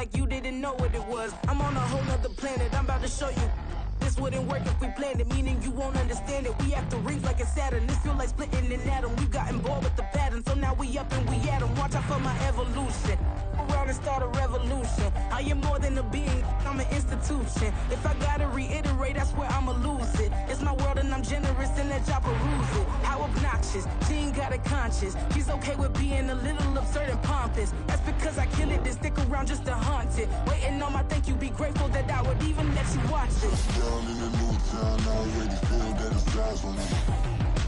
like you didn't know what it was. I'm on a whole nother planet, I'm about to show you. This wouldn't work if we planned it, meaning you won't understand it. We have to rings like a Saturn. This feel like splitting an atom. We got involved with the pattern, so now we up and we at 'em. Watch out for my evolution. Around and start a revolution. I am more than a being, I'm an institution. If I gotta reiterate, that's where I'ma lose it. It's my world and I'm generous and let y'all peruse it. How obnoxious, she ain't got a conscience. She's okay with being a little absurd and pompous. That's because I kill it, then stick around just to haunt it. Waiting on my thank you, be grateful that I would even let you watch it. Down in the new town, I already feel that it's eyes on me.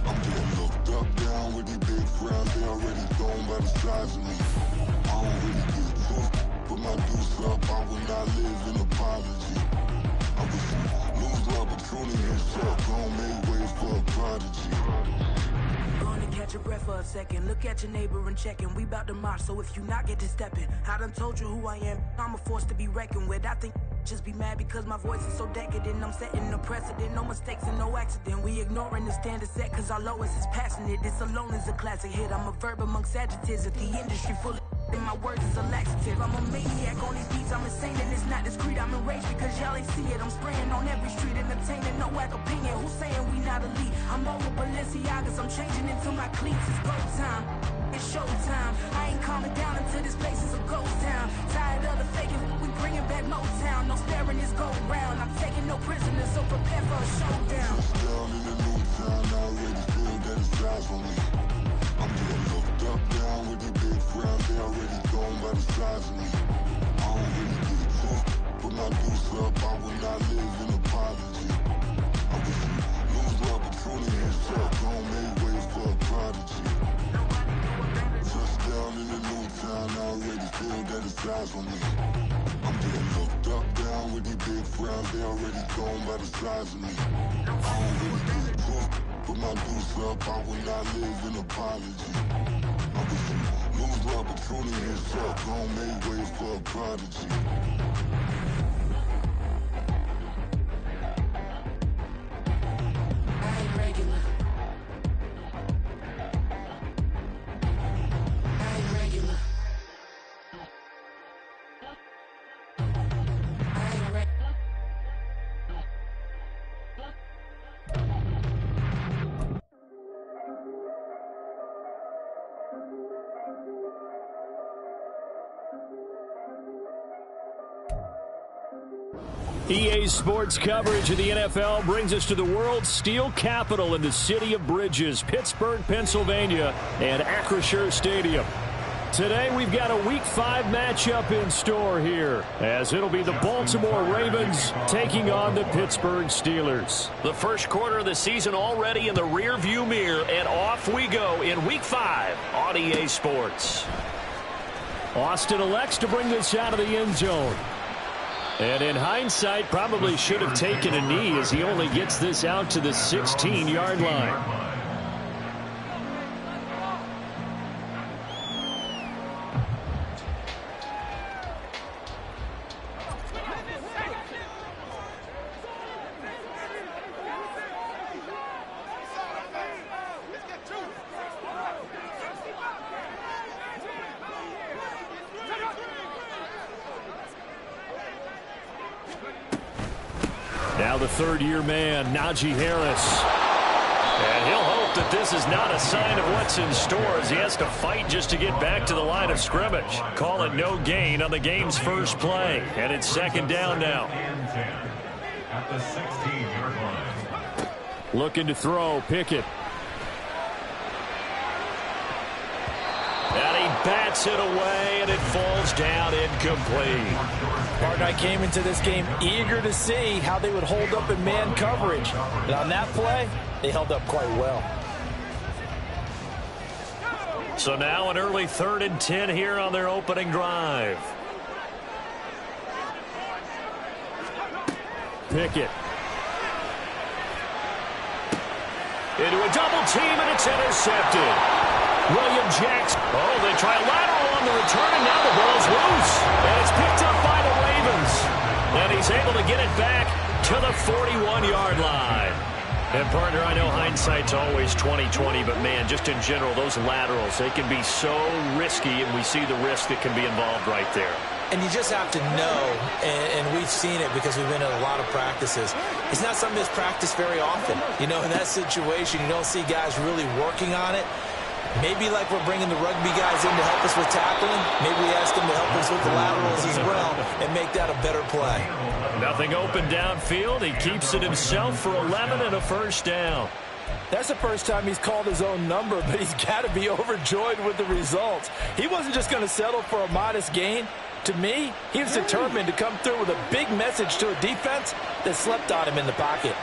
I'm getting looked up, down with these big frowns, they already thrown by the size of me. I don't really get took, put my deuce up, I will not live in apology. I wish you lose love, but truly yourself, gon' make way for a prodigy. Gonna catch your breath for a second. Look at your neighbor and checking. We bout to march, so if you not get to stepping. I done told you who I am. I'm a force to be reckoned with. I think just be mad because my voice is so decadent. I'm setting a precedent. No mistakes and no accident. We ignoring the standard set cause our lowest is passionate. This alone is a classic hit. I'm a verb amongst adjectives. If the industry full of and my words is a laxative. I'm a maniac on these beats, I'm insane and it's not discreet. I'm enraged because y'all ain't see it. I'm spraying on every street, entertaining, no whack opinion. Who's saying we not elite? I'm over Balenciagas, I'm changing into my cleats. It's go time, it's show time. I ain't calming down until this place is a ghost town. Tired of the faking, we bringing back Motown. No sparing this go round. I'm taking no prisoners, so prepare for a showdown. Down in the new town, I already feel that it's eyes on me. I'm getting looked up, down with these big frowns, they already thrown by the size of me. I don't really get took, put my deuce up, I will not live in apology. I wish you lose love, but truly yourself, gon' make way for a prodigy. Touchdown in the new town, I already feel that it's eyes on me. I'm getting looked up, down with these big frowns, they already thrown by the size of me. I don't really get took, put my deuce up, I will not live in apology. I wish you lose love, but truly yourself, gon' make way for a prodigy. I ain't regular. I ain't regular. I ain't regular. EA Sports coverage of the NFL brings us to the world's steel capital in the city of Bridges, Pittsburgh, Pennsylvania, and Acrisure Stadium. Today we've got a Week 5 matchup in store here, as it'll be the Baltimore Ravens taking on the Pittsburgh Steelers. The first quarter of the season already in the rear-view mirror, and off we go in Week 5 on EA Sports. Austin elects to bring this out of the end zone. And in hindsight, probably should have taken a knee as he only gets this out to the 16-yard line. Now the third-year man, Najee Harris. And he'll hope that this is not a sign of what's in store as he has to fight just to get back to the line of scrimmage. Call it no gain on the game's first play. And it's second down now. At the 16-yard line. Looking to throw, Pickett. And he bats it away, and it falls down incomplete. Partner came into this game eager to see how they would hold up in man coverage. But on that play, they held up quite well. So now an early 3rd and 10 here on their opening drive. Pickett. Into a double team, and it's intercepted. William Jackson. Oh, they try a lateral on the return, and now the ball's loose. And it's picked up by the Ravens. And he's able to get it back to the 41-yard line. And, partner, I know hindsight's always 20/20, but, man, just in general, those laterals, they can be so risky, and we see the risk that can be involved right there. And you just have to know, and we've seen it because we've been in a lot of practices. It's not something that's practiced very often. You know, in that situation, you don't see guys really working on it. Maybe like we're bringing the rugby guys in to help us with tackling, maybe we ask them to help us with the laterals as well and make that a better play. Nothing open downfield. He keeps it himself for 11 and a first down. That's the first time he's called his own number, but he's got to be overjoyed with the results. He wasn't just going to settle for a modest gain. To me, he was determined to come through with a big message to a defense that slept on him in the pocket.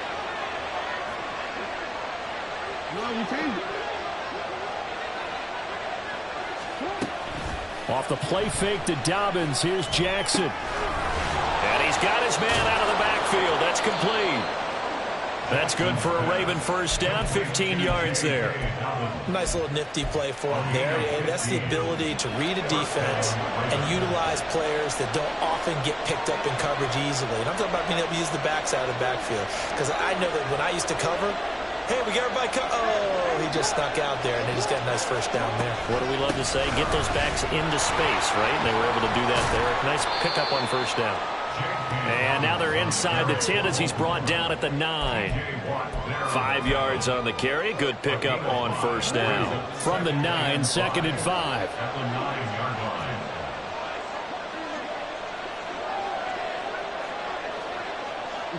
Off the play fake to Dobbins, here's Jackson. And he's got his man out of the backfield. That's complete. That's good for a Raven first down, 15 yards there. Nice little nifty play for him there. And that's the ability to read a defense and utilize players that don't often get picked up in coverage easily. And I'm talking about being able to use the backside of the backfield. Because I know that when I used to cover, hey, we got everybody oh, he just snuck out there, and they just got a nice first down there. What do we love to say? Get those backs into space, right? And they were able to do that there. Nice pickup on first down. And now they're inside the 10 as he's brought down at the 9. 5 yards on the carry. Good pickup on first down. From the 9, 2nd and 5. At the 9-yard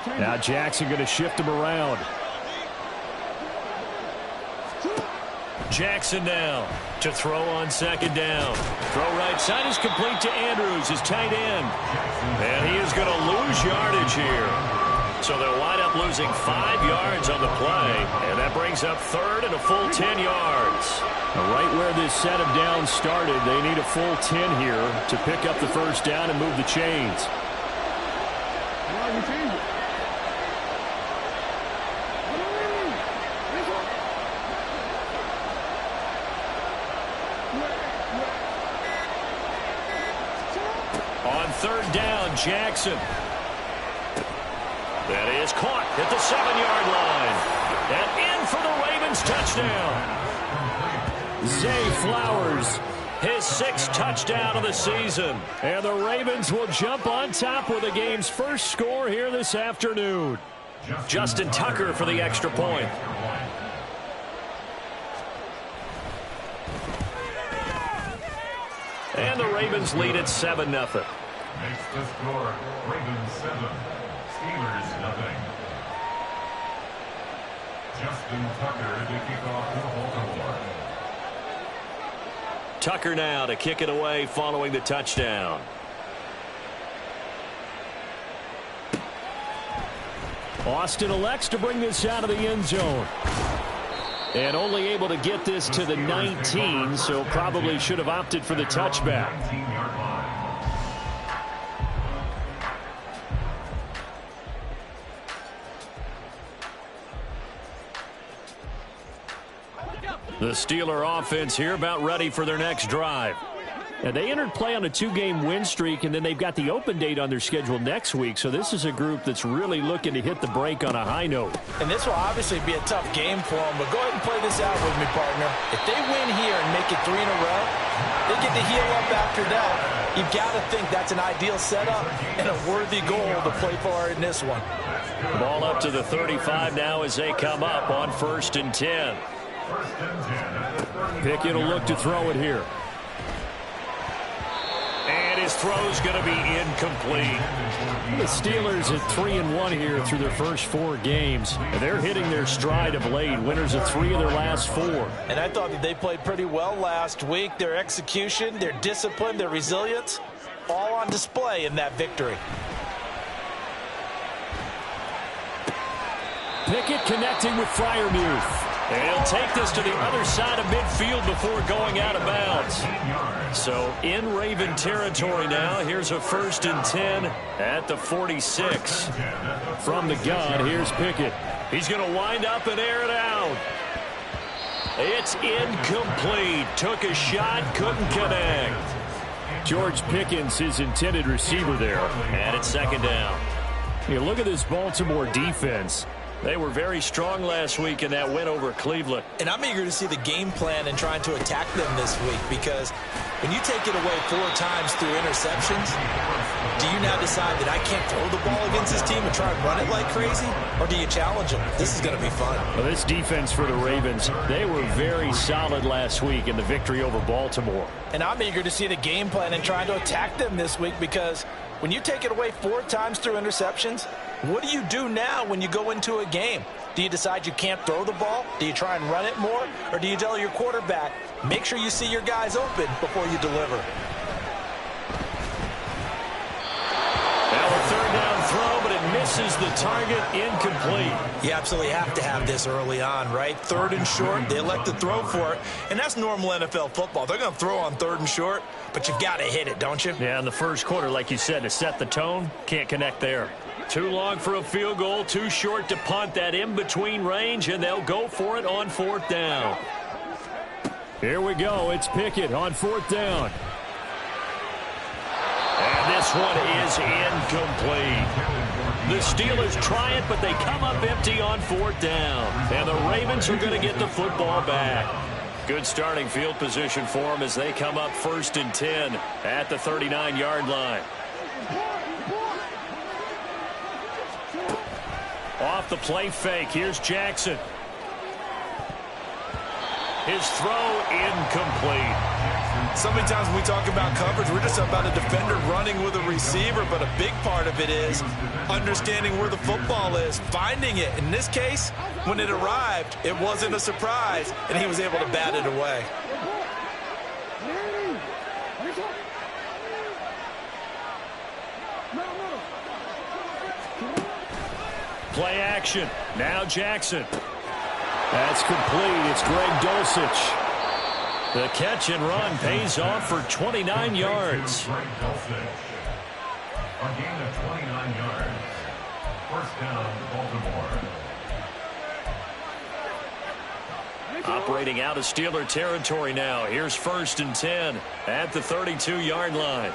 line. Now Jackson going to shift him around. Jackson now to throw on 2nd down. Throw right side is complete to Andrews, his tight end. And he is going to lose yardage here. So they'll wind up losing 5 yards on the play. And that brings up 3rd and a full 10 yards. Right where this set of downs started, they need a full 10 here to pick up the first down and move the chains. On 3rd down, Jackson. That is caught at the 7-yard line. And in for the Ravens touchdown. Zay Flowers, his 6th touchdown of the season. And the Ravens will jump on top with the game's first score here this afternoon. Justin Tucker for the extra point. And the Ravens lead at 7-0. Makes the score Ravens 7, Steelers 0. Justin Tucker to kick off for Baltimore. Tucker now to kick it away following the touchdown. Austin elects to bring this out of the end zone. And only able to get this to the 19, so probably should have opted for the touchback. 19-yard line. The Steeler offense here about ready for their next drive. And they entered play on a 2-game win streak, and then they've got the open date on their schedule next week. So this is a group that's really looking to hit the break on a high note. And this will obviously be a tough game for them, but go ahead and play this out with me, partner. If they win here and make it 3 in a row, they get to heal up after that. You've got to think that's an ideal setup and a worthy goal to play for in this one. Ball up to the 35 now as they come up on 1st and 10. Pickett will look to throw it here. And his throw's going to be incomplete. The Steelers at 3-1 here through their first 4 games. And they're hitting their stride of late. Winners of 3 of their last 4. And I thought that they played pretty well last week. Their execution, their discipline, their resilience, all on display in that victory. Pickett connecting with Freiermuth. And he'll take this to the other side of midfield before going out of bounds. So in Raven territory now. Here's a 1st and 10 at the 46. From the gun, here's Pickett. He's going to wind up and air it out. It's incomplete. Took a shot, couldn't connect. George Pickens, his intended receiver there. And it's 2nd down. You look at this Baltimore defense. They were very strong last week in that win over Cleveland. And I'm eager to see the game plan and trying to attack them this week, because when you take it away 4 times through interceptions, do you now decide that I can't throw the ball against this team and try and run it like crazy? Or do you challenge them? This is going to be fun. Well, this defense for the Ravens, they were very solid last week in the victory over Baltimore. And I'm eager to see the game plan and trying to attack them this week, because when you take it away 4 times through interceptions, what do you do now when you go into a game? Do you decide you can't throw the ball? Do you try and run it more? Or do you tell your quarterback, make sure you see your guys open before you deliver? Now a third down throw, but it misses the target, incomplete. You absolutely have to have this early on, right? 3rd and short, they elect to throw for it, and that's normal NFL football. They're going to throw on 3rd and short, but you've got to hit it, don't you? Yeah, in the first quarter, like you said, to set the tone, can't connect there. Too long for a field goal, too short to punt. That in-between range, and they'll go for it on 4th down. Here we go. It's Pickett on 4th down. And this one is incomplete. The Steelers try it, but they come up empty on 4th down. And the Ravens are going to get the football back. Good starting field position for them as they come up 1st and 10 at the 39-yard line. Off the play fake. Here's Jackson. His throw incomplete. So many times when we talk about coverage, we're just about a defender running with a receiver, but a big part of it is understanding where the football is, finding it. In this case, when it arrived, it wasn't a surprise, and he was able to bat it away. Play action. Now Jackson. That's complete. It's Greg Dulcich. The catch and run pays off for 29 yards. Greg Dulcich. A gain of 29 yards. 1st down, Baltimore. Operating out of Steeler territory now. Here's 1st and 10 at the 32-yard line.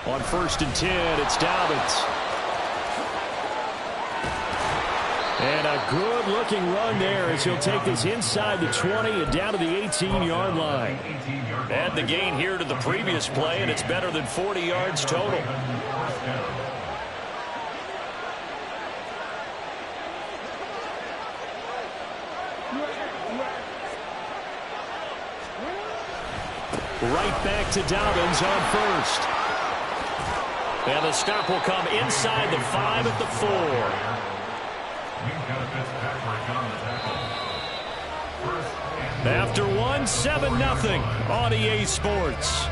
On 1st and 10, it's Dobbins. And a good-looking run there as he'll take this inside the 20 and down to the 18-yard line. Add the gain here to the previous play, and it's better than 40 yards total. Right back to Dobbins on 1st. And the stop will come inside the 5 at the 4. After 1, 7-0 on EA Sports.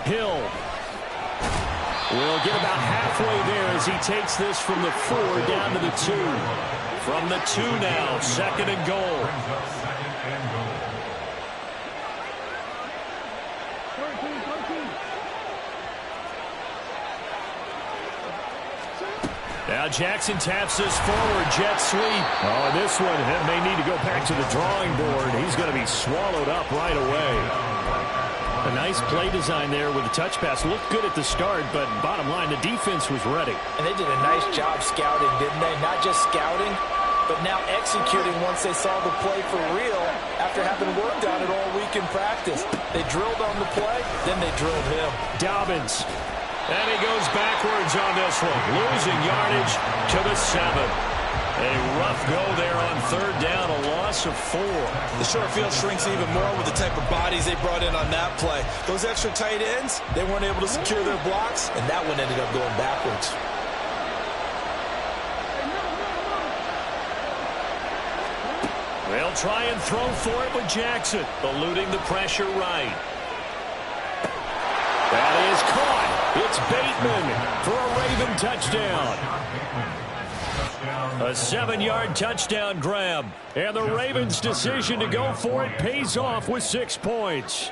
Hill will get about halfway there as he takes this from the 4 down to the 2. From the 2 now, 2nd and goal. Now Jackson taps this forward, jet sweep. Oh, this one may need to go back to the drawing board. He's going to be swallowed up right away. A nice play design there with the touch pass. Looked good at the start, but bottom line, the defense was ready. And they did a nice job scouting, didn't they? Not just scouting, but now executing once they saw the play for real after having worked on it all week in practice. They drilled on the play, then they drilled him. Dobbins. And he goes backwards on this one. Losing yardage to the 7. A rough go there on 3rd down, a loss of 4. The short field shrinks even more with the type of bodies they brought in on that play. Those extra tight ends, they weren't able to secure their blocks, and that one ended up going backwards. They'll try and throw for it with Jackson, eluding the pressure right. That is caught. It's Bateman for a Raven touchdown. A 7-yard touchdown grab. And the Ravens' decision to go for it pays off with 6 points.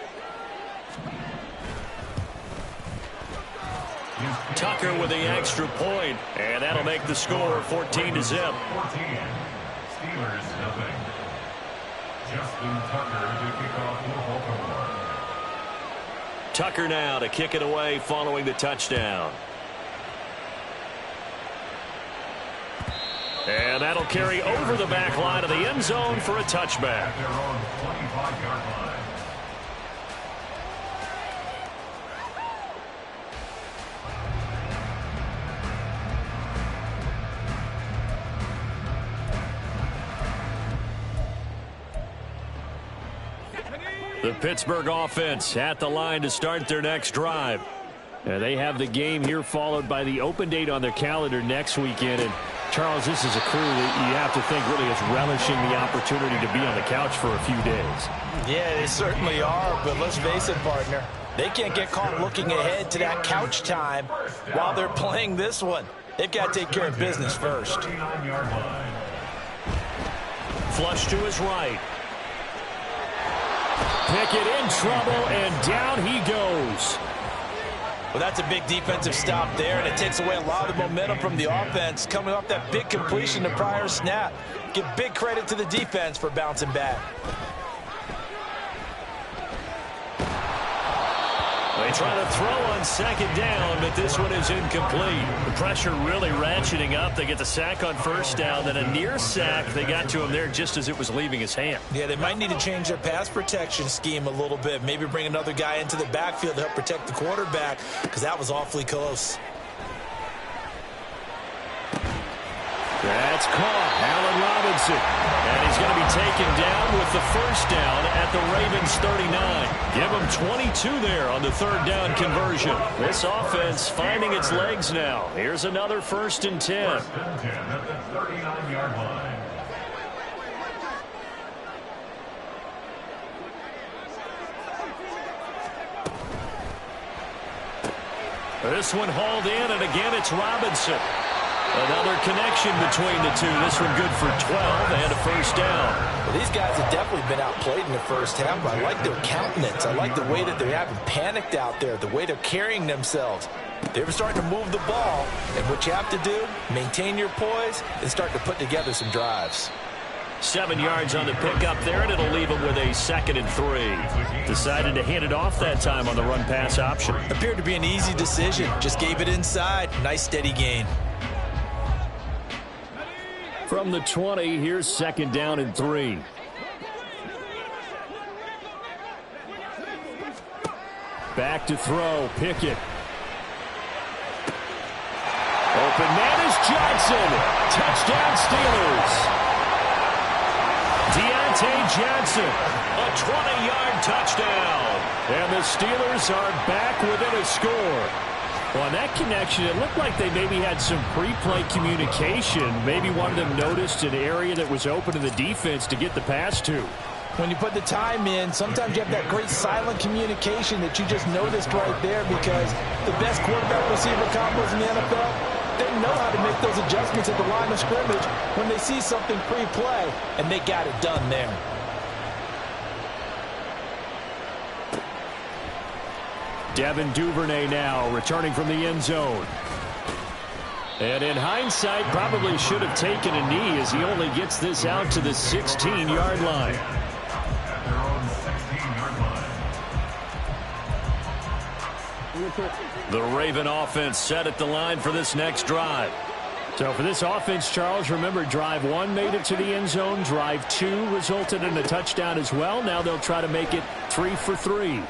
Tucker with the extra point, and that'll make the score 14-0. 14. Steelers nothing. Justin Tucker to kick off for Baltimore. Tucker now to kick it away following the touchdown. And that'll carry over the back line of the end zone for a touchback. At their own 25-yard line. The Pittsburgh offense at the line to start their next drive. And they have the game here followed by the open date on their calendar next weekend. And Charles, this is a crew that you have to think really is relishing the opportunity to be on the couch for a few days. Yeah, they certainly are, but let's face it, partner. They can't get caught looking ahead to that couch time while they're playing this one. They've got to take care of business first. 39-yard line. Flush to his right. Pickett in trouble, and down he goes. Well, that's a big defensive stop there, and it takes away a lot of the momentum from the offense coming off that big completion the prior snap. Give big credit to the defense for bouncing back. They try to throw on second down, but this one is incomplete. The pressure really ratcheting up. They get the sack on first down, then a near sack. They got to him there just as it was leaving his hand. Yeah, they might need to change their pass protection scheme a little bit. Maybe bring another guy into the backfield to help protect the quarterback, because that was awfully close. That's caught. Allen Robinson. And he's going to be taken down with the first down at the Ravens 39. Give him 22 there on the third down conversion. This offense finding its legs now. Here's another 1st and 10. 1st and 10 at the 39-yard line. This one hauled in, and again it's Robinson. Another connection between the two. This one good for 12 and a first down. Well, these guys have definitely been outplayed in the first half, but I like their countenance. I like the way that they're having panicked out there, the way they're carrying themselves. They're starting to move the ball, and what you have to do, maintain your poise and start to put together some drives. 7 yards on the pickup there, and it'll leave him with a 2nd and 3. Decided to hand it off that time on the run-pass option. Appeared to be an easy decision. Just gave it inside. Nice steady gain. From the 20, here's 2nd down and 3. Back to throw, Pickett. Open man is Johnson. Touchdown Steelers. Deontay Johnson, a 20-yard touchdown. And the Steelers are back within a score. Well, on that connection, it looked like they maybe had some pre-play communication. Maybe one of them noticed an area that was open to the defense to get the pass to. When you put the time in, sometimes you have that great silent communication that you just noticed right there, because the best quarterback-receiver combos in the NFL, they know how to make those adjustments at the line of scrimmage when they see something pre-play, and they got it done there. Devin Duvernay now returning from the end zone. And in hindsight, probably should have taken a knee as he only gets this out to the 16-yard line. At their own 16-yard line. The Raven offense set at the line for this next drive. So for this offense, Charles, remember drive 1 made it to the end zone. Drive 2 resulted in a touchdown as well. Now they'll try to make it 3 for 3.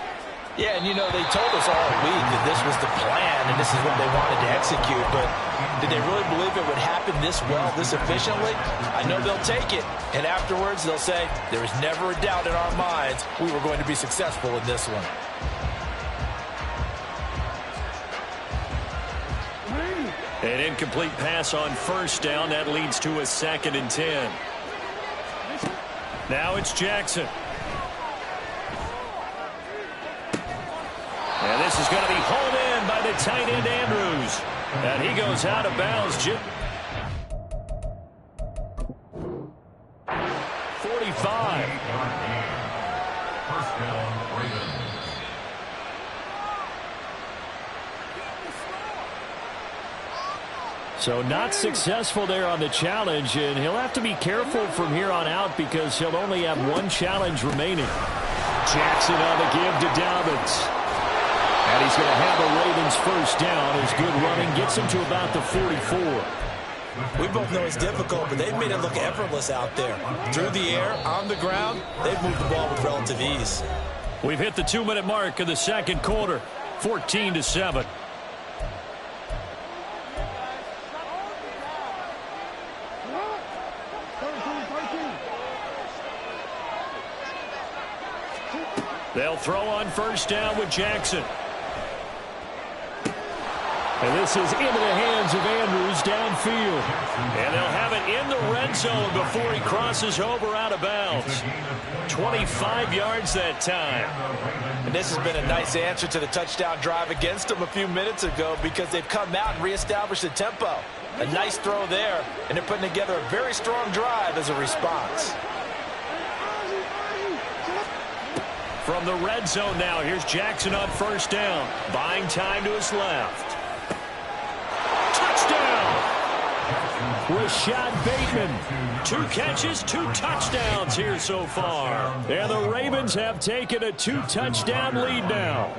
Yeah, and you know, they told us all week that this was the plan and this is what they wanted to execute, but did they really believe it would happen this well, this efficiently? I know they'll take it, and afterwards they'll say, there was never a doubt in our minds we were going to be successful in this one. An incomplete pass on first down. That leads to a 2nd and 10. Now it's Jackson. And this is going to be hauled in by the tight end Andrews. And he goes out of bounds. 45. First down, Ravens. So not successful there on the challenge, and he'll have to be careful from here on out because he'll only have one challenge remaining. Jackson on the give to Dobbins. And he's going to have the Ravens first down as good running gets him to about the 44. We both know it's difficult, but they've made it look effortless out there. Through the air, on the ground, they've moved the ball with relative ease. We've hit the 2-minute mark of the second quarter, 14-7. They'll throw on first down with Jackson. And this is into the hands of Andrews downfield. And they'll have it in the red zone before he crosses over out of bounds. 25 yards that time. And this has been a nice answer to the touchdown drive against them a few minutes ago because they've come out and reestablished the tempo. A nice throw there, and they're putting together a very strong drive as a response. From the red zone now, here's Jackson on first down. Buying time to his left. Touchdown! Rashad Bateman. 2 catches, 2 touchdowns here so far. And the Ravens have taken a 2-touchdown lead now.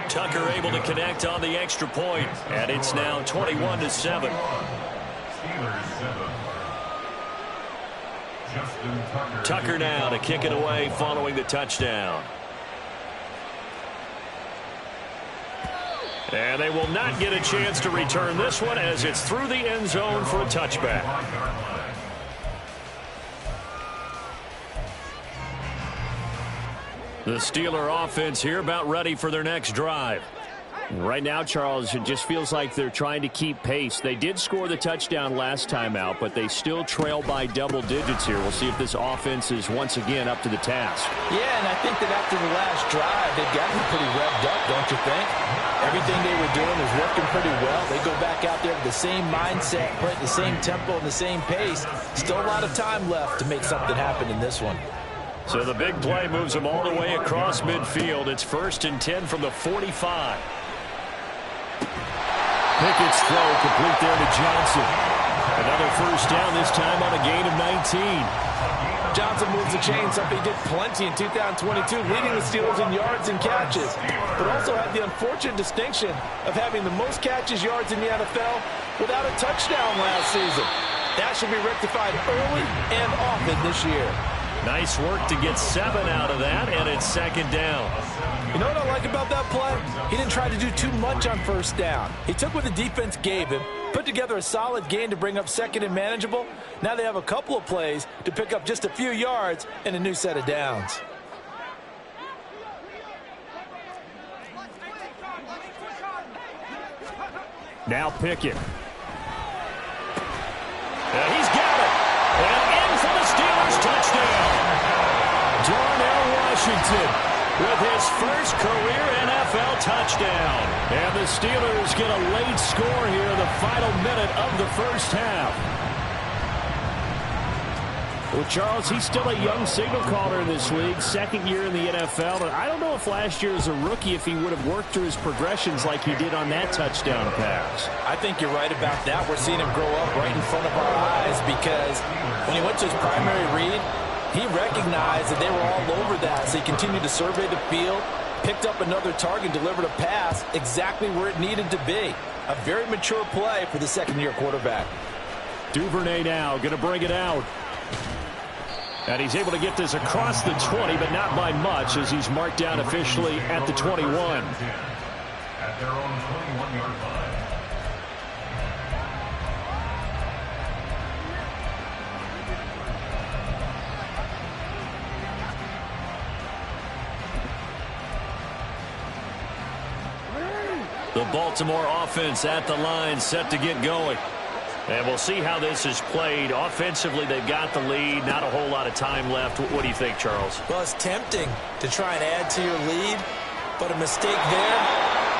Tucker able to connect on the extra point, and it's now 21-7. Steelers 7. Tucker now to kick it away following the touchdown. And they will not get a chance to return this one as it's through the end zone for a touchback. The Steeler offense here about ready for their next drive. Right now, Charles, it just feels like they're trying to keep pace. They did score the touchdown last time out, but they still trail by double digits here. We'll see if this offense is once again up to the task. Yeah, and I think that after the last drive, they've gotten pretty revved up, don't you think? Everything they were doing was working pretty well. They go back out there with the same mindset, put the same tempo and the same pace. Still a lot of time left to make something happen in this one. So the big play moves them all the way across midfield. It's 1st and 10 from the 45. Pickett's throw complete there to Johnson. Another first down, this time on a gain of 19. Johnson moves the chain, something he did plenty in 2022, leading the Steelers in yards and catches, but also had the unfortunate distinction of having the most catches yards in the NFL without a touchdown last season. That should be rectified early and often this year. Nice work to get 7 out of that, and it's 2nd down. You know what I like about that play? He didn't try to do too much on first down. He took what the defense gave him, put together a solid gain to bring up 2nd and manageable. Now they have a couple of plays to pick up just a few yards and a new set of downs. Now Pickett. And he's got it. And in for the Steelers touchdown. Darnell Washington with his first career NFL touchdown. And the Steelers get a late score here in the final minute of the first half. Well, Charles, he's still a young signal caller in this league, 2nd year in the NFL. And I don't know if last year as a rookie, if he would have worked through his progressions like he did on that touchdown pass. I think you're right about that. We're seeing him grow up right in front of our eyes because when he went to his primary read, he recognized that they were all over that. So he continued to survey the field, picked up another target, delivered a pass exactly where it needed to be. A very mature play for the 2nd-year quarterback. Duvernay now going to bring it out. And he's able to get this across the 20, but not by much as he's marked down officially at the 21. At their own 21-yard line. The Baltimore offense at the line, set to get going. And we'll see how this is played. Offensively, they've got the lead. Not a whole lot of time left. What do you think, Charles? Well, it's tempting to try and add to your lead, but a mistake there,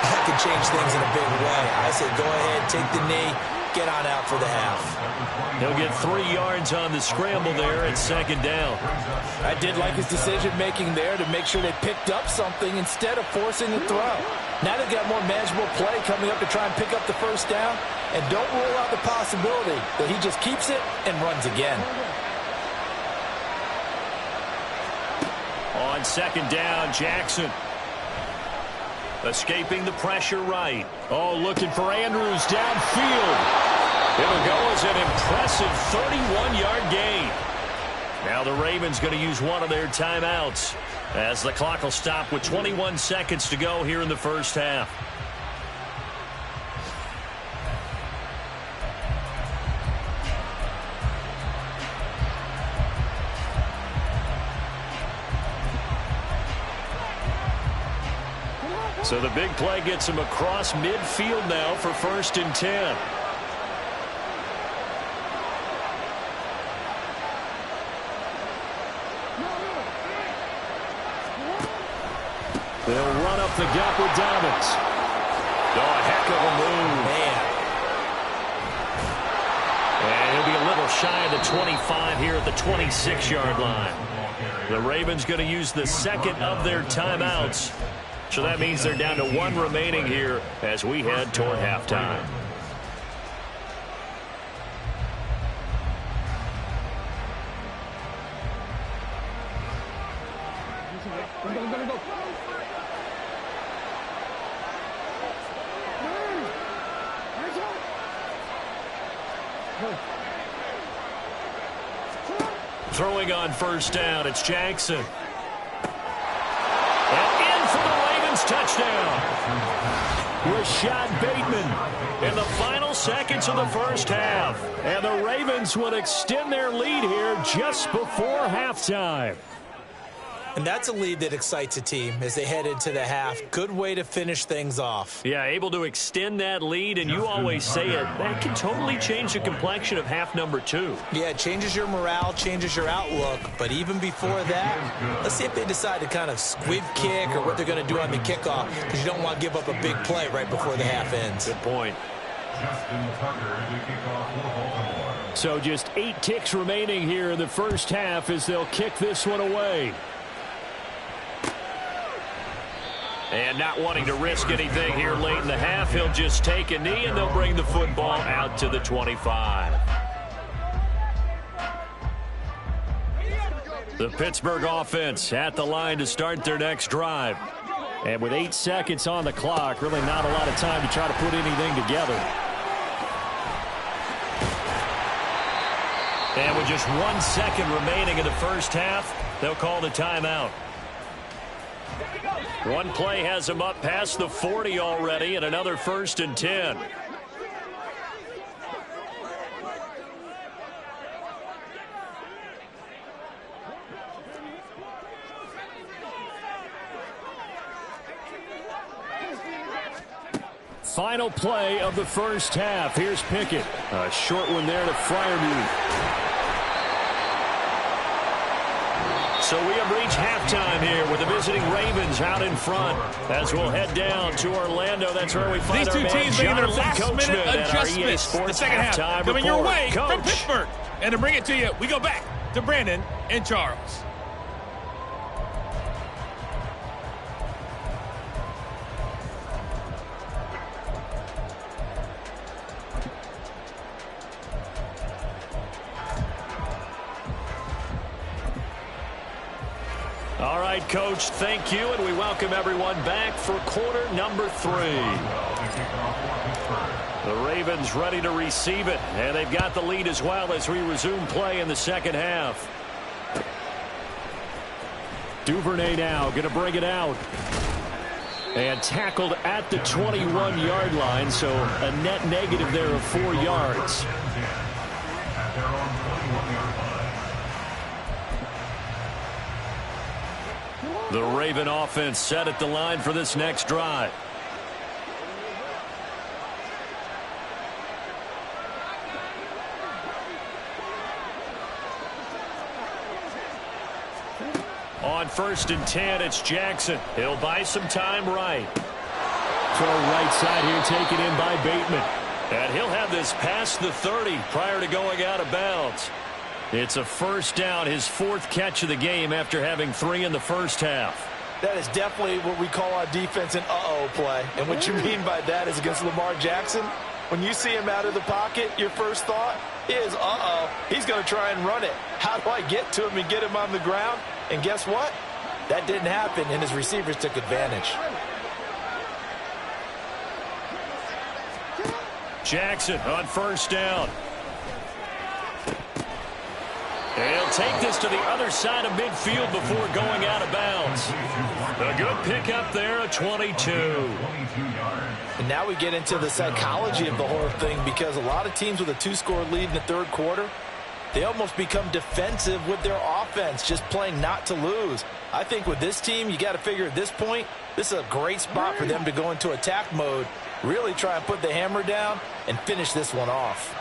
that could change things in a big way. I say go ahead, take the knee, get on out for the half. He'll get 3 yards on the scramble there at second down. I did like his decision-making there to make sure they picked up something instead of forcing the throw. Now they've got more manageable play coming up to try and pick up the first down, and don't rule out the possibility that he just keeps it and runs again. On second down, Jackson. Escaping the pressure right. Oh, looking for Andrews downfield. It'll go as an impressive 31-yard gain. Now the Ravens going to use one of their timeouts as the clock will stop with 21 seconds to go here in the first half. So the big play gets him across midfield now for 1st and 10. They'll run up the gut with Dobbins. Oh, a heck of a move. Man. And he'll be a little shy of the 25 here at the 26-yard line. The Ravens going to use the second of their timeouts. So that means they're down to 1 remaining here as we head toward halftime. Throwing on first down, it's Jackson. Touchdown. Rashad Bateman in the final seconds of the first half. And the Ravens would extend their lead here just before halftime. And that's a lead that excites a team as they head into the half. Good way to finish things off. Yeah, able to extend that lead, and you always say it, that can totally change the complexion of half number 2. Yeah, it changes your morale, changes your outlook. But even before that, let's see if they decide to kind of squib kick or what they're going to do on the kickoff, because you don't want to give up a big play right before the half ends. Good point. Justin Tucker to kick off for Baltimore. So just 8 ticks remaining here in the first half as they'll kick this one away. And not wanting to risk anything here late in the half, he'll just take a knee and they'll bring the football out to the 25. The Pittsburgh offense at the line to start their next drive. And with 8 seconds on the clock, really not a lot of time to try to put anything together. And with just 1 second remaining in the first half, they'll call the timeout. One play has him up past the 40 already, and another 1st and 10. Final play of the first half. Here's Pickett. A short one there to Freiermuth. So we have reached halftime here with the visiting Ravens out in front. As we'll head down to Orlando, that's where we find these two teams making their last-minute adjustments. The second half coming your way from Pittsburgh. And to bring it to you, we go back to Brandon and Charles. All right, Coach, thank you, and we welcome everyone back for quarter number 3. The Ravens ready to receive it, and they've got the lead as well as we resume play in the second half. Duvernay now going to bring it out. And tackled at the 21-yard line, so a net negative there of 4 yards. The Raven offense set at the line for this next drive. On 1st and 10, it's Jackson. He'll buy some time right. Throw right side here, taken in by Bateman. And he'll have this past the 30 prior to going out of bounds. It's a first down, his 4th catch of the game after having 3 in the first half. That is definitely what we call our defense an uh-oh play. And what you mean by that is against Lamar Jackson, when you see him out of the pocket, your first thought is, uh-oh, he's going to try and run it. How do I get to him and get him on the ground? And guess what? That didn't happen, and his receivers took advantage. Jackson on first down. He'll take this to the other side of midfield before going out of bounds. A good pickup there, a 22. And now we get into the psychology of the whole thing, because a lot of teams with a 2-score lead in the third quarter, they almost become defensive with their offense, just playing not to lose. I think with this team, you got to figure at this point, this is a great spot for them to go into attack mode, really try and put the hammer down and finish this one off.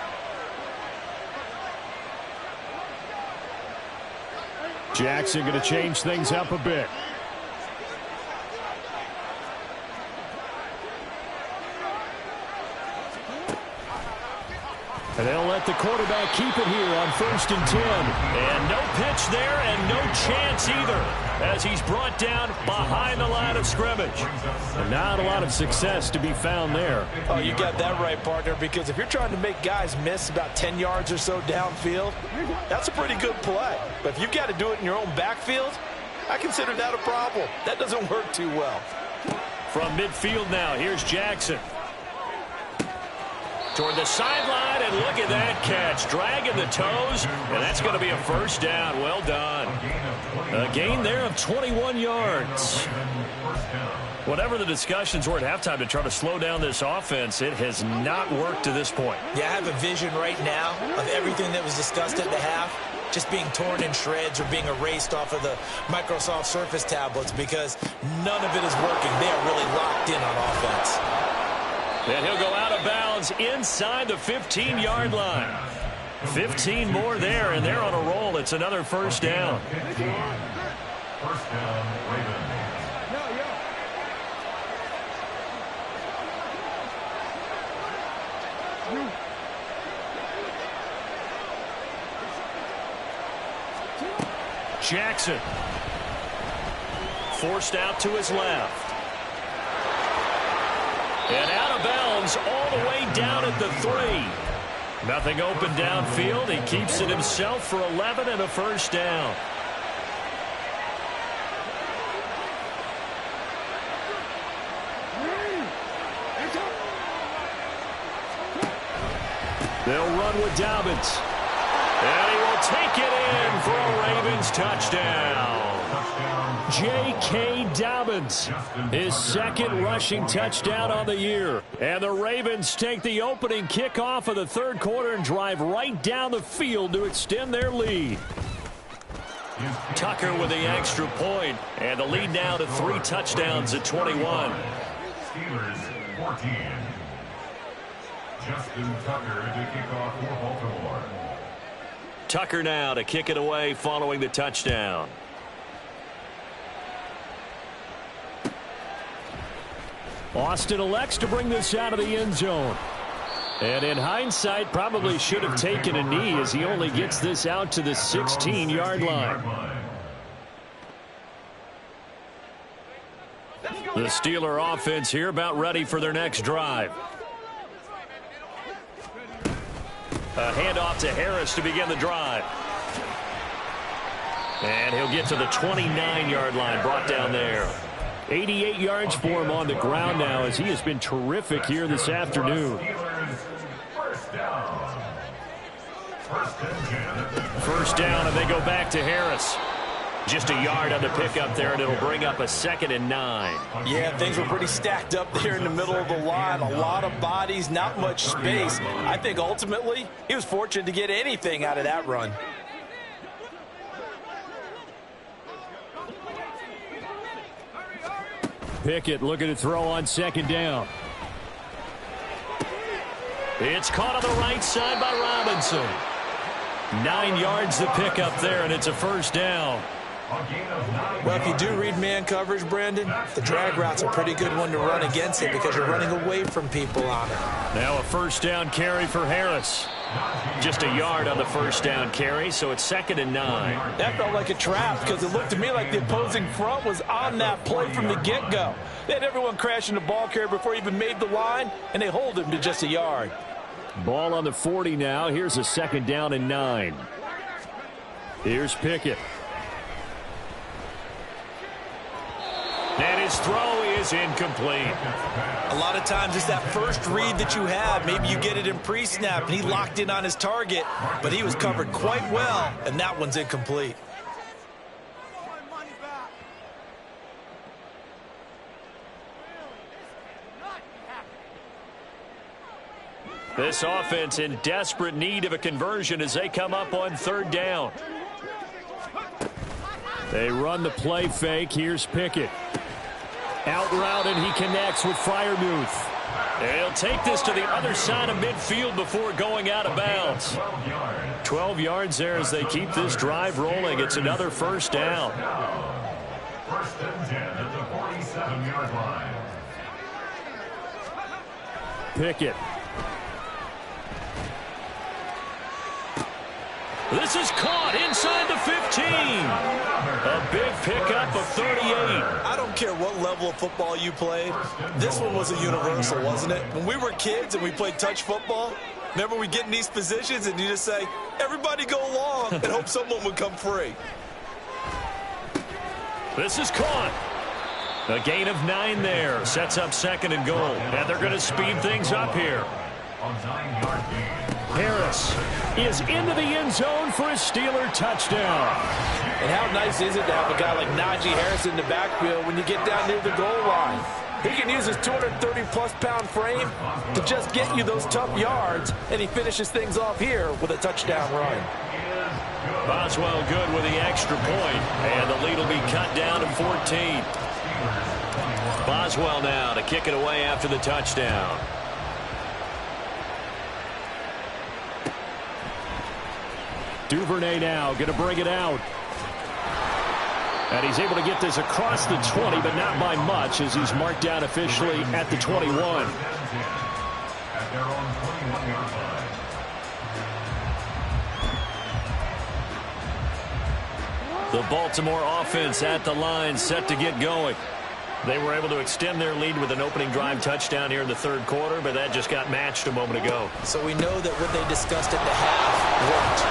Jackson going to change things up a bit. And they'll let the quarterback keep it here on 1st and 10. And no pitch there and no chance either, as he's brought down behind the line of scrimmage. And not a lot of success to be found there. Oh, you got that right, partner, because if you're trying to make guys miss about 10 yards or so downfield, that's a pretty good play. But if you've got to do it in your own backfield, I consider that a problem. That doesn't work too well. From midfield now, here's Jackson. Toward the sideline, and look at that catch. Dragging the toes, and that's going to be a first down. Well done. A gain there of 21 yards. Whatever the discussions were at halftime to try to slow down this offense, it has not worked to this point. Yeah, I have a vision right now of everything that was discussed at the half just being torn in shreds or being erased off of the Microsoft Surface tablets, because none of it is working. They are really locked in on offense. And he'll go out of bounds inside the 15-yard line. 15 more there, and they're on a roll. It's another first down. First down, Ravens. Jackson. Forced out to his left. And out of bounds all the way down at the 3. Nothing open downfield. He keeps it himself for 11 and a first down. They'll run with Dobbins. And he will take it in for a Ravens touchdown. J.K. Dobbins, his 2nd rushing touchdown on the year. And the Ravens take the opening kickoff of the third quarter and drive right down the field to extend their lead. Tucker with the extra point, and the lead now to 3 touchdowns at 21. Steelers 14. Justin Tucker to kick off for Baltimore. Tucker now to kick it away following the touchdown. Austin elects to bring this out of the end zone. And in hindsight, probably should have taken a knee, as he only gets this out to the 16-yard line. The Steeler offense here about ready for their next drive. A handoff to Harris to begin the drive. And he'll get to the 29-yard line, brought down there. 88 yards for him on the ground now, as he has been terrific here this afternoon. First down, and they go back to Harris. Just a yard on the pickup there, and it'll bring up a 2nd and 9. Yeah, things were pretty stacked up there in the middle of the line. A lot of bodies, not much space. I think ultimately he was fortunate to get anything out of that run. Pickett looking to throw on 2nd down. It's caught on the right side by Robinson. 9 yards to pick up there, and it's a first down. Well, if you do read man coverage, Brandon, the drag route's a pretty good one to run against it because you're running away from people on it. Now a first down carry for Harris. Just a yard on the first down carry, so it's 2nd and 9. That felt like a trap because it looked to me like the opposing front was on that play from the get-go. They had everyone crashing the ball carrier before he even made the line, and they hold him to just a yard. Ball on the 40 now. Here's a 2nd down and 9. Here's Pickett. And his throw is incomplete. A lot of times it's that first read that you have. Maybe you get it in pre-snap, and he locked in on his target, but he was covered quite well, and that one's incomplete. This offense in desperate need of a conversion as they come up on 3rd down. They run the play fake. Here's Pickett. Out route, and he connects with Freiermuth. They'll take this to the other side of midfield before going out of bounds. 12 yards there as they keep this drive rolling. It's another first down. 1st and 10 at the 47-yard line. Pickett. This is caught inside the 15. A big pickup of 38. I don't care what level of football you played. This one was a universal, wasn't it? When we were kids and we played touch football, remember we get in these positions and you just say, everybody go long and hope someone would come free. This is caught. A gain of 9 there. Sets up 2nd and goal. And they're going to speed things up here. Harris is into the end zone for a Steeler touchdown. And how nice is it to have a guy like Najee Harris in the backfield when you get down near the goal line? He can use his 230-plus pound frame to just get you those tough yards, and he finishes things off here with a touchdown run. Boswell good with the extra point, and the lead will be cut down to 14. Boswell now to kick it away after the touchdown. Duvernay now going to bring it out. And he's able to get this across the 20, but not by much as he's marked down officially at the 21. At their own 21-yard line. The Baltimore offense at the line set to get going. They were able to extend their lead with an opening drive touchdown here in the 3rd quarter, but that just got matched a moment ago. So we know that what they discussed at the half worked.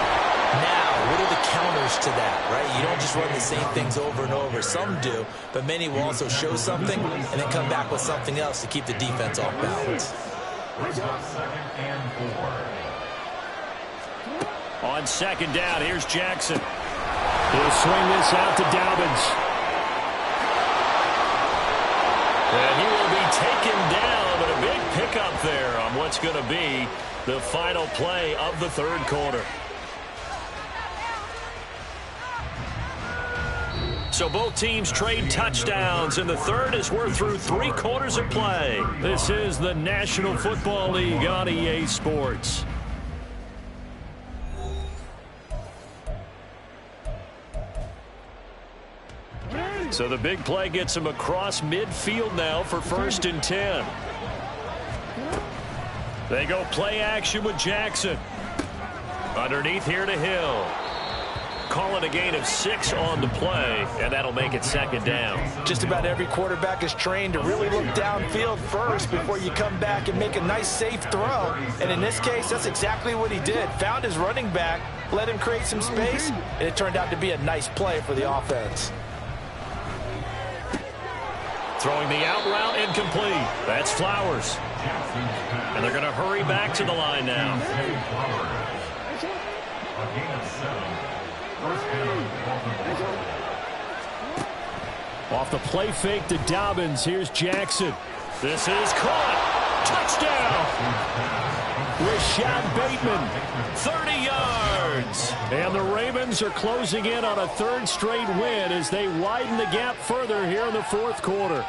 Now, what are the counters to that, right? You don't just run the same things over and over. Some do, but many will also show something and then come back with something else to keep the defense off balance. Brings up 2nd and 4. On 2nd down, here's Jackson. He'll swing this out to Dobbins. And he will be taken down, but a big pickup there on what's going to be the final play of the 3rd quarter. So both teams trade touchdowns in the 3rd as we're through 3 quarters of play. This is the National Football League on EA Sports. So the big play gets him across midfield now for 1st and 10. They go play action with Jackson. Underneath here to Hill. Call it a gain of 6 on the play, and that'll make it 2nd down. Just about every quarterback is trained to really look downfield first before you come back and make a nice, safe throw. And in this case, that's exactly what he did. Found his running back, let him create some space, and it turned out to be a nice play for the offense. Throwing the out route incomplete. That's Flowers. And they're going to hurry back to the line now. A gain of 7. First down, Baltimore. Off the play fake to Dobbins. Here's Jackson. This is caught. Touchdown. Rashad Bateman. 30 yards. And the Ravens are closing in on a 3rd straight win as they widen the gap further here in the 4th quarter.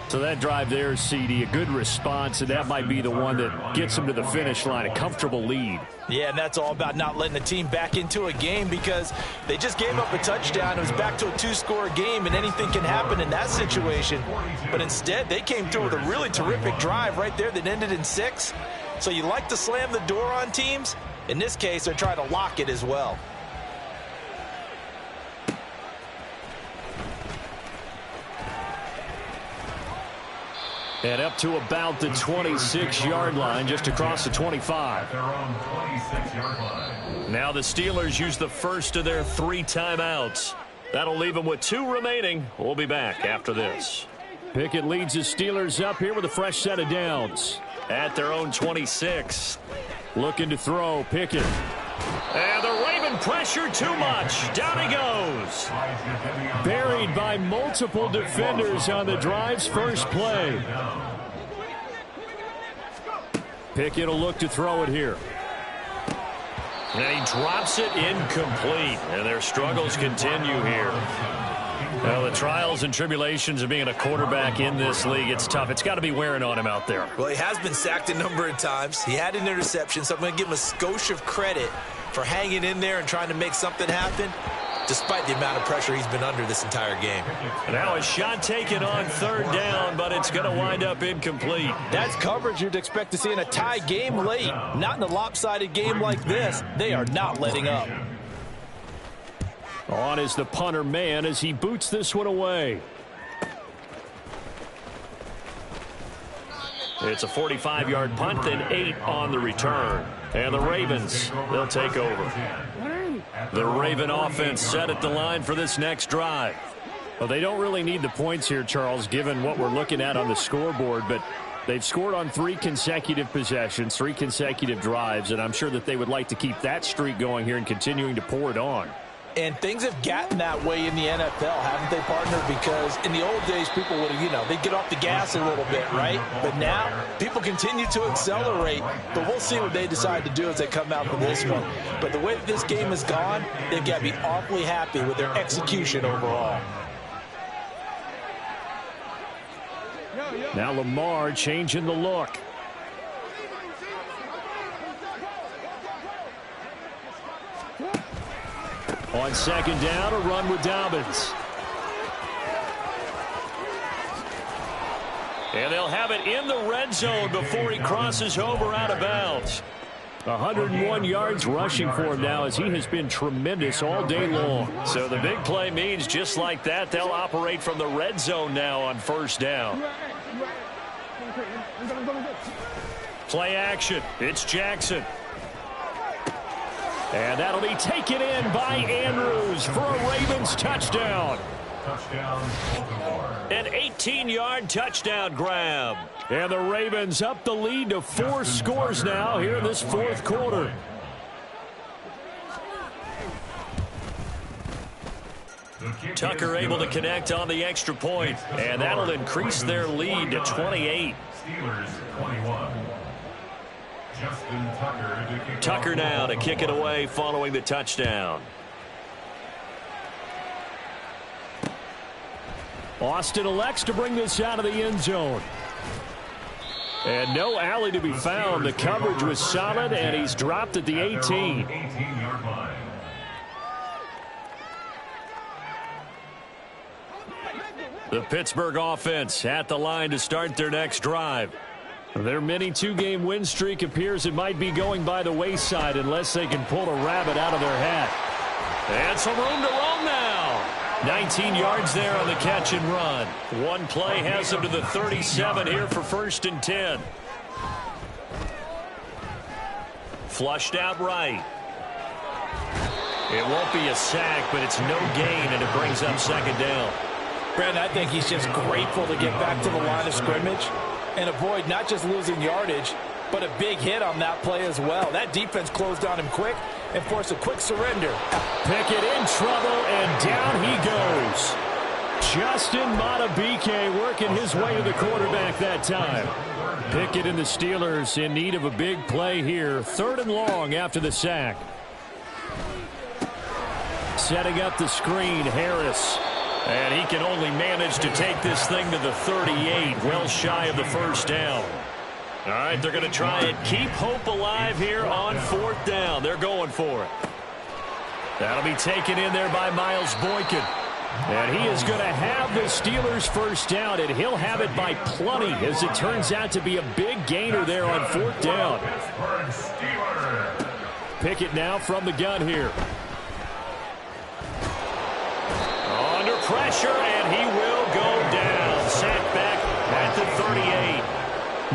So that drive there, CD, a good response, and that might be the one that gets them to the finish line, a comfortable lead. Yeah, and that's all about not letting the team back into a game because they just gave up a touchdown. It was back to a two-score game, and anything can happen in that situation. But instead, they came through with a really terrific drive right there that ended in 6. So you like to slam the door on teams. In this case, they're trying to lock it as well. And up to about the 26-yard line, just across the 25. Their own 26-yard line. Now the Steelers use the first of their 3 timeouts. That'll leave them with 2 remaining. We'll be back after this. Pickett leads the Steelers up here with a fresh set of downs. At their own 26. Looking to throw, Pickett. And the Raven pressure too much. Down he goes. Buried by multiple defenders on the drive's first play. Pickett will look to throw it here. And he drops it incomplete. And their struggles continue here. Well, the trials and tribulations of being a quarterback in this league, it's tough. It's got to be wearing on him out there. Well, he has been sacked a number of times. He had an interception, so I'm going to give him a skosh of credit for hanging in there and trying to make something happen, despite the amount of pressure he's been under this entire game. Now a shot taken on 3rd down, but it's going to wind up incomplete. That's coverage you'd expect to see in a tie game late. Not in a lopsided game like this. They are not letting up. On is the punter man as he boots this one away. It's a 45-yard punt and 8 on the return. And the Ravens, they'll take over. The Raven offense set at the line for this next drive. Well, they don't really need the points here, Charles, given what we're looking at on the scoreboard, but they've scored on 3 consecutive possessions, 3 consecutive drives, and I'm sure that they would like to keep that streak going here and continuing to pour it on. And things have gotten that way in the NFL, haven't they, partner? Because in the old days, people would have, they'd get off the gas a little bit, right? But now, people continue to accelerate. But we'll see what they decide to do as they come out from this one. But the way that this game has gone, they've got to be awfully happy with their execution overall. Now Lamar changing the look. On 2nd down, a run with Dobbins. And they'll have it in the red zone before he crosses over out of bounds. 101 yards rushing for him now as he has been tremendous all day long. So the big play means just like that, they'll operate from the red zone now on 1st down. Play action. It's Jackson. And that'll be taken in by Andrews for a Ravens touchdown. Touchdown, Baltimore. An 18-yard touchdown grab. And the Ravens up the lead to 4 scores now here in this 4th quarter. Tucker able to connect on the extra point, and that'll increase their lead to 28. Steelers 21. Justin Tucker to kick Tucker now to kick it away following the touchdown. Austin elects to bring this out of the end zone. And no alley to be found. The coverage was solid, and he's dropped at the 18. 18-yard line. The Pittsburgh offense at the line to start their next drive. Their mini 2-game win streak appears it might be going by the wayside unless they can pull a rabbit out of their hat. And some room to roam now. 19 yards there on the catch and run. One play has them to the 37 here for 1st and 10. Flushed out right. It won't be a sack, but it's no gain, and it brings up 2nd down. Brandon, I think he's just grateful to get back to the line of scrimmage and avoid not just losing yardage, but a big hit on that play as well. That defense closed on him quick and forced a quick surrender. Pickett in trouble, and down he goes. Justin Madubuike working his way to the quarterback that time. Pickett and the Steelers in need of a big play here. 3rd and long after the sack. Setting up the screen, Harris. And he can only manage to take this thing to the 38, well shy of the first down. All right, they're going to try and keep hope alive here on 4th down. They're going for it. That'll be taken in there by Miles Boykin. And he is going to have the Steelers' first down, and he'll have it by plenty, as it turns out to be a big gainer there on 4th down. Pickett now from the gun here. Under pressure, and he will go down. Sacked back at the 38.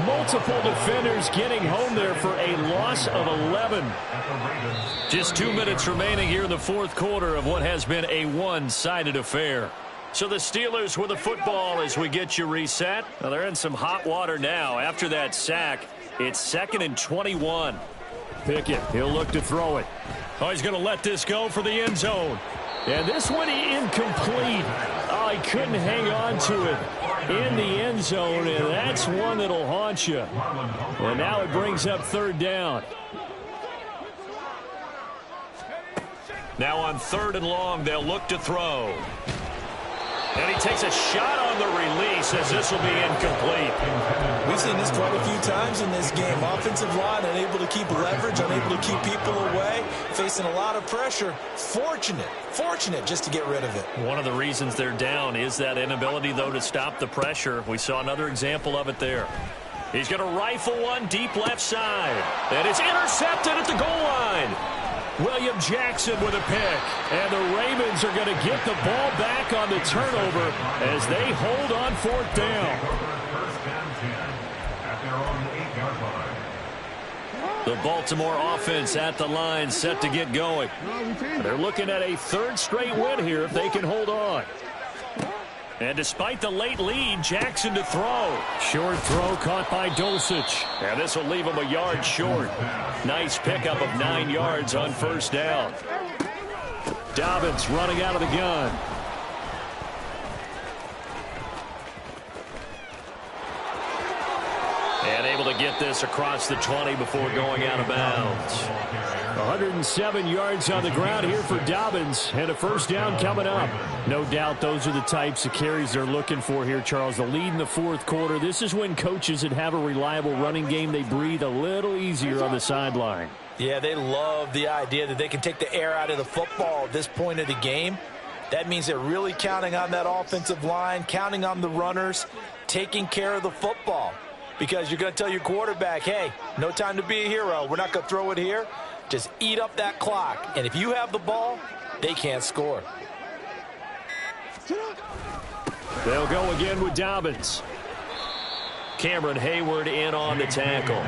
Multiple defenders getting home there for a loss of 11. Just 2 minutes remaining here in the 4th quarter of what has been a one-sided affair. So the Steelers with the football as we get you reset. Well, they're in some hot water now. After that sack, it's 2nd and 21. Pickett, he'll look to throw it. Oh, he's going to let this go for the end zone. And this one incomplete. Oh, he couldn't hang on to it in the end zone, and that's one that'll haunt you. And now it brings up 3rd down. Now on 3rd and long, they'll look to throw. And he takes a shot on the release as this will be incomplete. We've seen this quite a few times in this game. Offensive line unable to keep leverage, unable to keep people away, facing a lot of pressure. Fortunate just to get rid of it. One of the reasons they're down is that inability, though, to stop the pressure. We saw another example of it there. He's going to rifle one deep left side. And it's intercepted at the goal line. William Jackson with a pick. And the Ravens are going to get the ball back on the turnover as they hold on 4th down. The Baltimore offense at the line, set to get going. They're looking at a 3rd straight win here if they can hold on. And despite the late lead, Jackson to throw. Short throw caught by Dulcich. And this will leave him a yard short. Nice pickup of 9 yards on 1st down. Dobbins running out of the gun. And able to get this across the 20 before going out of bounds. 107 yards on the ground here for Dobbins, and a 1st down coming up. No doubt those are the types of carries they're looking for here, Charles. The lead in the 4th quarter. This is when coaches that have a reliable running game, they breathe a little easier on the sideline. Yeah, they love the idea that they can take the air out of the football at this point of the game. That means they're really counting on that offensive line, counting on the runners, taking care of the football. Because you're going to tell your quarterback, hey, no time to be a hero. We're not going to throw it here. Just eat up that clock. And if you have the ball, they can't score. They'll go again with Dobbins. Cameron Hayward in on the tackle.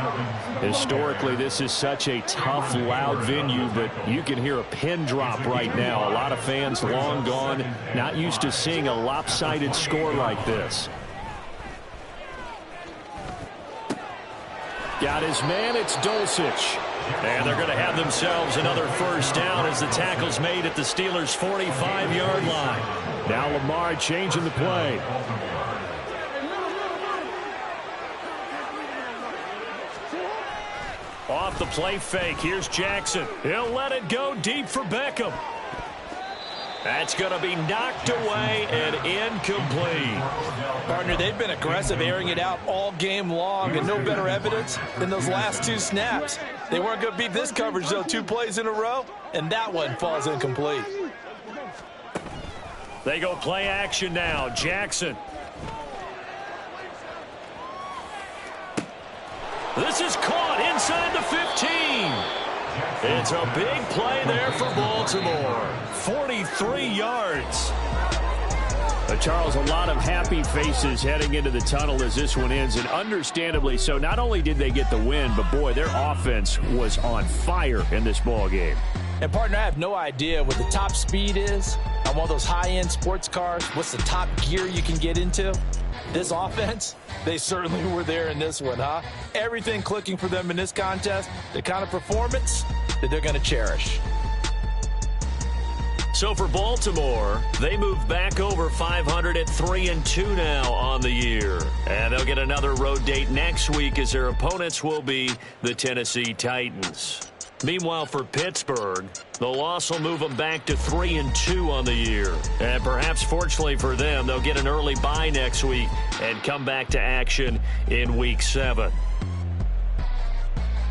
Historically, this is such a tough, loud venue, but you can hear a pin drop right now. A lot of fans long gone, not used to seeing a lopsided score like this. Got his man, it's Dulcich. And they're going to have themselves another 1st down as the tackle's made at the Steelers' 45-yard line. Now Lamar changing the play. Off the play fake, here's Jackson. He'll let it go deep for Beckham. That's going to be knocked away and incomplete. Partner, they've been aggressive, airing it out all game long, and no better evidence than those last 2 snaps. They weren't going to beat this coverage, though. 2 plays in a row, and that one falls incomplete. They go play action now. Jackson. This is caught inside the 15. It's a big play there for Baltimore. 43 yards. Charles, a lot of happy faces heading into the tunnel as this one ends, and understandably so. Not only did they get the win, but boy, their offense was on fire in this ball game. And partner, I have no idea what the top speed is on one of those high-end sports cars. What's the top gear you can get into? This offense, they certainly were there in this one, huh? Everything clicking for them in this contest, the kind of performance that they're going to cherish. So for Baltimore, they move back over 500 at 3-2 now on the year. And they'll get another road date next week as their opponents will be the Tennessee Titans. Meanwhile, for Pittsburgh, the loss will move them back to 3-2 on the year. And perhaps fortunately for them, they'll get an early bye next week and come back to action in Week 7.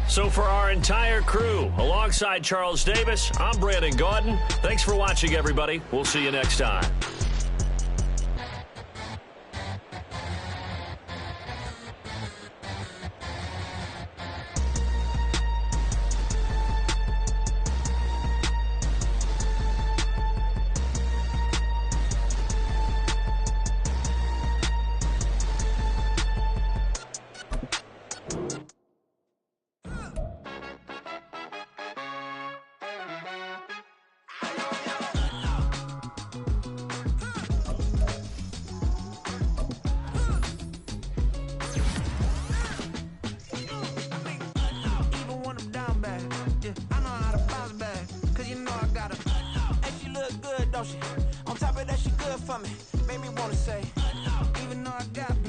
So for our entire crew, alongside Charles Davis, I'm Brandon Gaudin. Thanks for watching, everybody. We'll see you next time. On top of that, she good for me. Made me wanna say, even though I got